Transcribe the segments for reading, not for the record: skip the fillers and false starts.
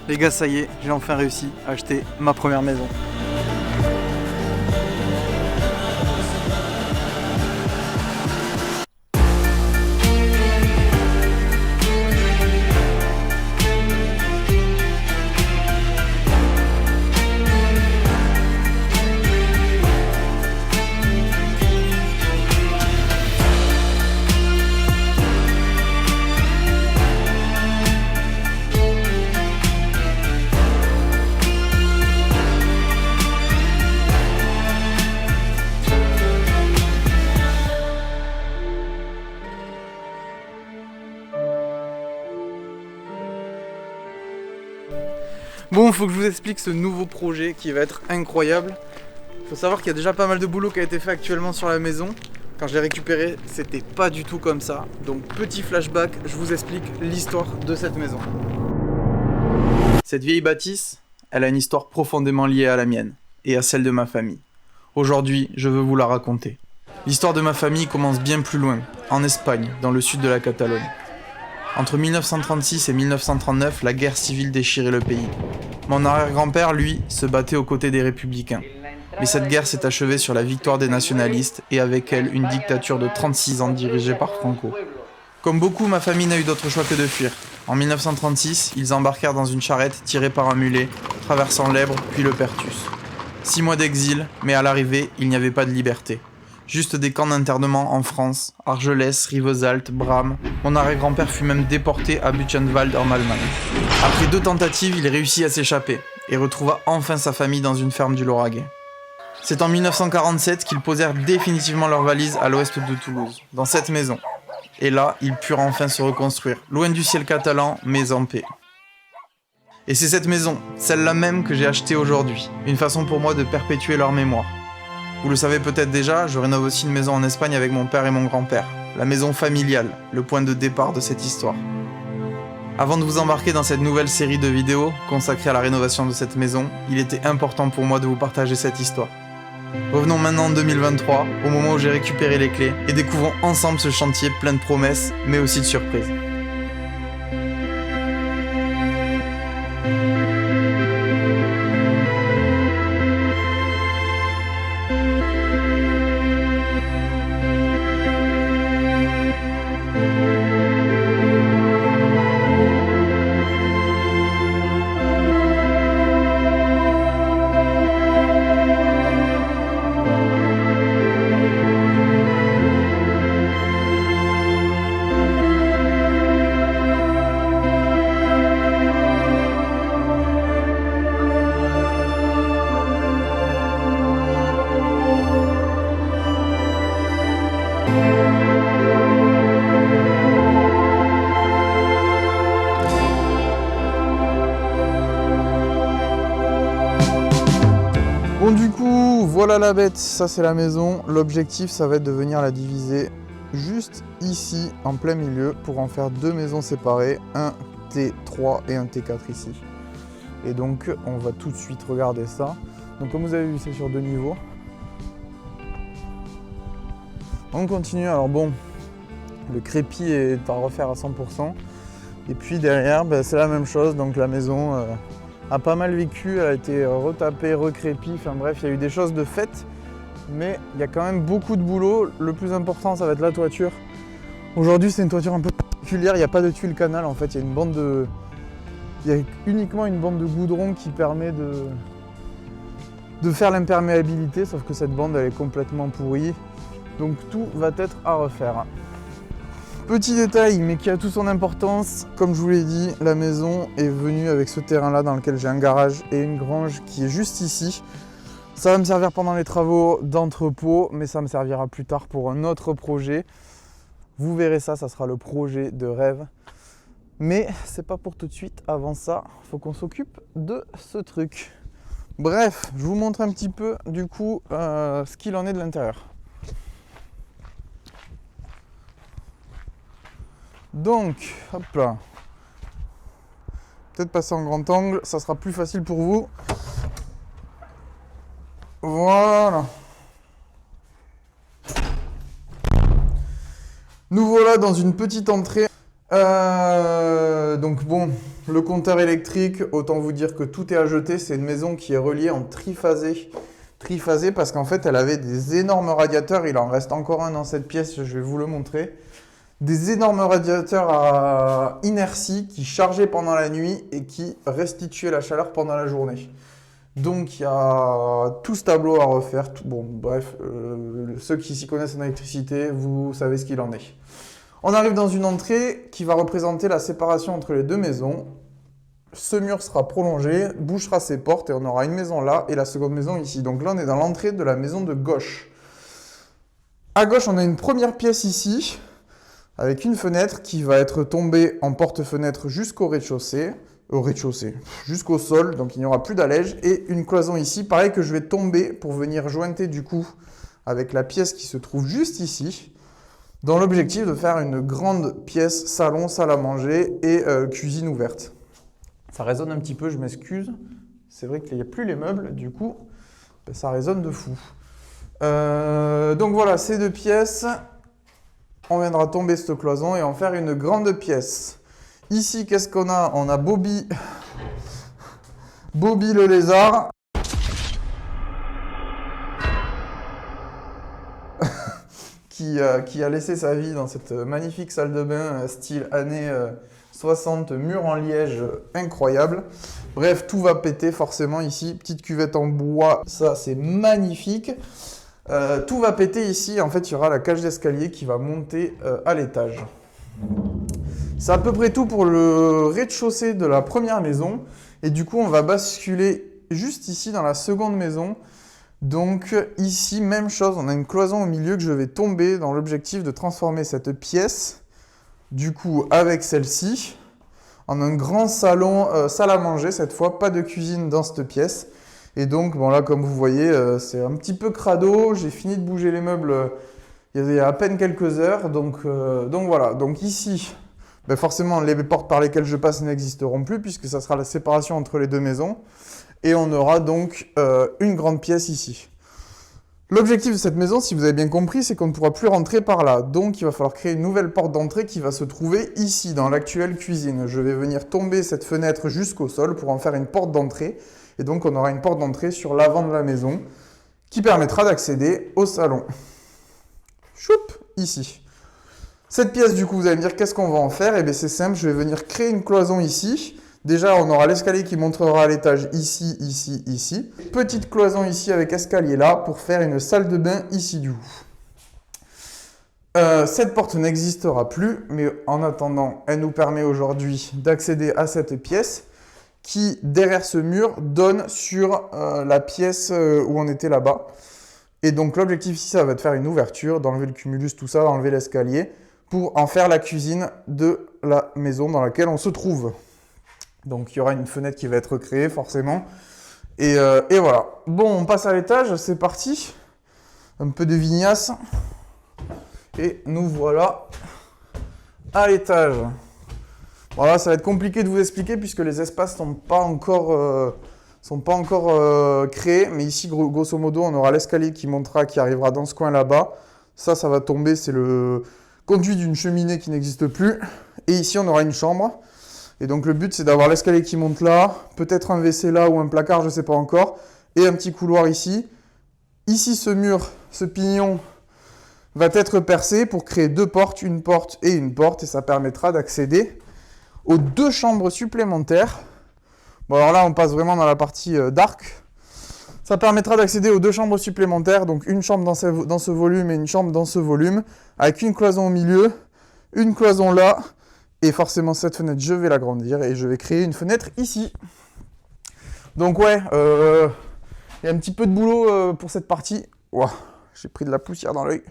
Les gars, ça y est, j'ai enfin réussi à acheter ma première maison. Bon, faut que je vous explique ce nouveau projet qui va être incroyable. Faut savoir qu'il y a déjà pas mal de boulot qui a été fait actuellement sur la maison. Quand je l'ai récupéré, c'était pas du tout comme ça. Donc petit flashback, je vous explique l'histoire de cette maison. Cette vieille bâtisse, elle a une histoire profondément liée à la mienne et à celle de ma famille. Aujourd'hui, je veux vous la raconter. L'histoire de ma famille commence bien plus loin, en Espagne, dans le sud de la Catalogne. Entre 1936 et 1939, la guerre civile déchirait le pays. Mon arrière-grand-père, lui, se battait aux côtés des républicains. Mais cette guerre s'est achevée sur la victoire des nationalistes et avec elle une dictature de 36 ans dirigée par Franco. Comme beaucoup, ma famille n'a eu d'autre choix que de fuir. En 1936, ils embarquèrent dans une charrette tirée par un mulet, traversant l'Èbre puis le Perthus. 6 mois d'exil, mais à l'arrivée, il n'y avait pas de liberté. Juste des camps d'internement en France, Argelès, Rivesaltes, Bram. Mon arrière-grand-père fut même déporté à Buchenwald en Allemagne. Après 2 tentatives, il réussit à s'échapper et retrouva enfin sa famille dans une ferme du Lauragais. C'est en 1947 qu'ils posèrent définitivement leurs valises à l'ouest de Toulouse, dans cette maison. Et là, ils purent enfin se reconstruire, loin du ciel catalan, mais en paix. Et c'est cette maison, celle-là même que j'ai achetée aujourd'hui, une façon pour moi de perpétuer leur mémoire. Vous le savez peut-être déjà, je rénove aussi une maison en Espagne avec mon père et mon grand-père. La maison familiale, le point de départ de cette histoire. Avant de vous embarquer dans cette nouvelle série de vidéos consacrée à la rénovation de cette maison, il était important pour moi de vous partager cette histoire. Revenons maintenant en 2023, au moment où j'ai récupéré les clés, et découvrons ensemble ce chantier plein de promesses, mais aussi de surprises. Bon, du coup, voilà la bête, ça c'est la maison. L'objectif, ça va être de venir la diviser juste ici, en plein milieu, pour en faire 2 maisons séparées, un T3 et un T4 ici. Et donc, on va tout de suite regarder ça. Donc, comme vous avez vu, c'est sur 2 niveaux. On continue, alors bon, le crépi est à refaire à 100%. Et puis derrière, c'est la même chose, donc la maison a pas mal vécu, elle a été retapée, recrépie, enfin bref, il y a eu des choses de faites, mais il y a quand même beaucoup de boulot. Le plus important, ça va être la toiture. Aujourd'hui, c'est une toiture un peu particulière, il n'y a pas de tuile canal en fait, il y a uniquement une bande de goudron qui permet de faire l'imperméabilité, sauf que cette bande, elle est complètement pourrie, donc tout va être à refaire. Petit détail, mais qui a toute son importance, comme je vous l'ai dit, la maison est venue avec ce terrain-là dans lequel j'ai un garage et une grange qui est juste ici. Ça va me servir pendant les travaux d'entrepôt, mais ça me servira plus tard pour un autre projet. Vous verrez ça, ça sera le projet de rêve. Mais c'est pas pour tout de suite, avant ça, il faut qu'on s'occupe de ce truc. Bref, je vous montre un petit peu du coup ce qu'il en est de l'intérieur. Donc, hop là, peut-être passer en grand angle, ça sera plus facile pour vous. Voilà. Nous voilà dans une petite entrée. Donc bon, Le compteur électrique, autant vous dire que tout est à jeter. C'est une maison qui est reliée en triphasé. Triphasé parce qu'en fait, elle avait des énormes radiateurs. Il en reste encore un dans cette pièce, je vais vous le montrer. Des énormes radiateurs à inertie qui chargeaient pendant la nuit et qui restituaient la chaleur pendant la journée. Donc il y a tout ce tableau à refaire. Bon, bref, ceux qui s'y connaissent en électricité, vous savez ce qu'il en est. On arrive dans une entrée qui va représenter la séparation entre les deux maisons. Ce mur sera prolongé, bouchera ses portes et on aura une maison là et la seconde maison ici. Donc là, on est dans l'entrée de la maison de gauche. À gauche, on a une première pièce ici, avec une fenêtre qui va être tombée en porte-fenêtre jusqu'au rez-de-chaussée. Jusqu'au sol, donc il n'y aura plus d'allège. Et une cloison ici, pareil que je vais tomber pour venir jointer du coup avec la pièce qui se trouve juste ici, dans l'objectif de faire une grande pièce salon, salle à manger et cuisine ouverte. Ça résonne un petit peu, je m'excuse. C'est vrai qu'il n'y a plus les meubles, du coup, ben, ça résonne de fou. Donc voilà, ces deux pièces. On viendra tomber cette cloison et en faire une grande pièce. Ici, qu'est-ce qu'on a? On a Bobby. Bobby le lézard. qui a laissé sa vie dans cette magnifique salle de bain style années 60, mur en liège, incroyable. Bref, tout va péter forcément ici. Petite cuvette en bois, ça c'est magnifique. Tout va péter ici. En fait, il y aura la cage d'escalier qui va monter à l'étage. C'est à peu près tout pour le rez-de-chaussée de la première maison. Et du coup, on va basculer juste ici dans la seconde maison. Donc ici, même chose, on a une cloison au milieu que je vais tomber dans l'objectif de transformer cette pièce, du coup, avec celle-ci, en un grand salon, salle à manger cette fois, pas de cuisine dans cette pièce. Et donc, bon là, comme vous voyez, c'est un petit peu crado. J'ai fini de bouger les meubles il y a à peine quelques heures. Donc voilà. Donc ici, ben forcément, les portes par lesquelles je passe n'existeront plus puisque ça sera la séparation entre les deux maisons. Et on aura donc une grande pièce ici. L'objectif de cette maison, si vous avez bien compris, c'est qu'on ne pourra plus rentrer par là. Donc, il va falloir créer une nouvelle porte d'entrée qui va se trouver ici, dans l'actuelle cuisine. Je vais venir tomber cette fenêtre jusqu'au sol pour en faire une porte d'entrée. Et donc, on aura une porte d'entrée sur l'avant de la maison qui permettra d'accéder au salon. Choup, ici. Cette pièce, du coup, vous allez me dire, qu'est-ce qu'on va en faire? Eh bien, c'est simple, je vais venir créer une cloison ici. Déjà, on aura l'escalier qui montera à l'étage ici, ici, ici. Petite cloison ici avec escalier là pour faire une salle de bain ici du coup. Cette porte n'existera plus, mais en attendant, elle nous permet aujourd'hui d'accéder à cette pièce qui, derrière ce mur, donne sur la pièce où on était là-bas. Et donc l'objectif ici, ça va être de faire une ouverture, d'enlever le cumulus, tout ça, d'enlever l'escalier, pour en faire la cuisine de la maison dans laquelle on se trouve. Donc il y aura une fenêtre qui va être créée forcément. Et voilà. Bon, on passe à l'étage, c'est parti. Un peu de vignasse. Et nous voilà à l'étage. Voilà, ça va être compliqué de vous expliquer puisque les espaces sont pas encore créés. Mais ici, grosso modo, on aura l'escalier qui montera, qui arrivera dans ce coin là-bas. Ça va tomber, c'est le conduit d'une cheminée qui n'existe plus. Et ici, on aura une chambre. Et donc le but c'est d'avoir l'escalier qui monte là, peut-être un WC là ou un placard, je ne sais pas encore, et un petit couloir ici. Ici ce mur, ce pignon va être percé pour créer deux portes, une porte, et ça permettra d'accéder aux deux chambres supplémentaires. Bon alors là on passe vraiment dans la partie dark. Ça permettra d'accéder aux deux chambres supplémentaires, donc une chambre dans ce volume et une chambre dans ce volume, avec une cloison au milieu, une cloison là. Et forcément, cette fenêtre, je vais l'agrandir et je vais créer une fenêtre ici. Donc ouais, il y a un petit peu de boulot pour cette partie. Ouah, j'ai pris de la poussière dans l'œil.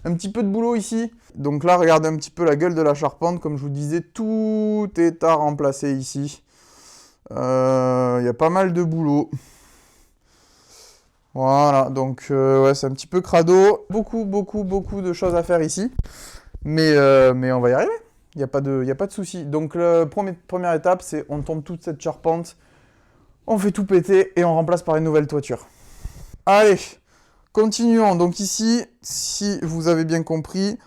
Un petit peu de boulot ici. Donc là, regardez un petit peu la gueule de la charpente. Comme je vous disais, tout est à remplacer ici. Il y a pas mal de boulot. Voilà, donc ouais, c'est un petit peu crado. Beaucoup de choses à faire ici. Mais on va y arriver. Il n'y a pas de souci. Donc, la première étape, c'est on tombe toute cette charpente, on fait tout péter et on remplace par une nouvelle toiture. Allez, continuons. Donc ici, si vous avez bien compris,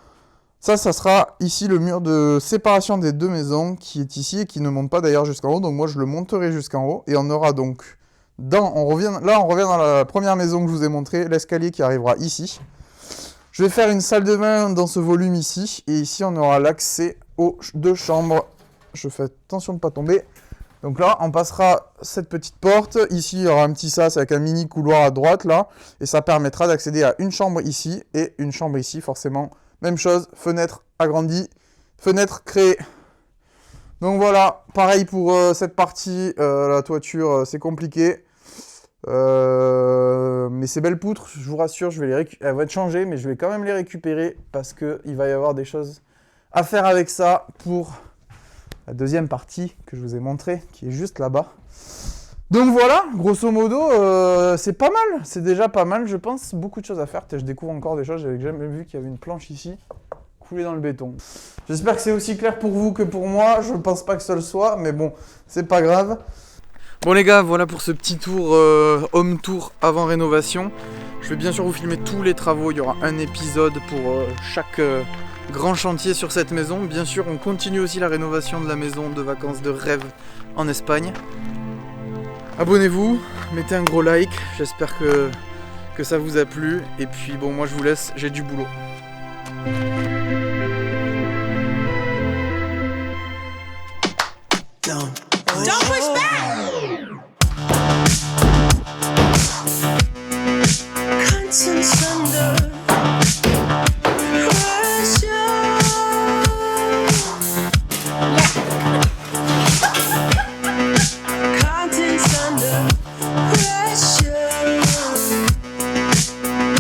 Ça sera ici le mur de séparation des deux maisons qui est ici et qui ne monte pas d'ailleurs jusqu'en haut. Donc moi je le monterai jusqu'en haut et on aura donc on revient dans la première maison que je vous ai montré, l'escalier qui arrivera ici. Je vais faire une salle de bain dans ce volume ici et ici on aura l'accès aux deux chambres. Je fais attention de ne pas tomber. Donc là, on passera cette petite porte. Ici, il y aura un petit sas avec un mini couloir à droite, là. Et ça permettra d'accéder à une chambre ici et une chambre ici, forcément. Même chose, fenêtre agrandie, fenêtre créée. Donc voilà, pareil pour cette partie. La toiture, c'est compliqué. Mais ces belles poutres, je vous rassure, elles vont être changées, mais je vais quand même les récupérer parce qu'il va y avoir des choses à faire avec ça pour la deuxième partie que je vous ai montrée, qui est juste là-bas. Donc voilà, grosso modo, c'est pas mal, c'est déjà pas mal, je pense. Beaucoup de choses à faire, je découvre encore des choses, j'avais jamais vu qu'il y avait une planche ici, coulée dans le béton. J'espère que c'est aussi clair pour vous que pour moi, je pense pas que ça le soit, mais bon, c'est pas grave. Bon les gars, voilà pour ce petit tour, home tour avant rénovation. Je vais bien sûr vous filmer tous les travaux, il y aura un épisode pour chaque grand chantier sur cette maison. Bien sûr, on continue aussi la rénovation de la maison de vacances de rêve en Espagne. Abonnez-vous, mettez un gros like, j'espère que ça vous a plu. Et puis bon, moi je vous laisse, j'ai du boulot.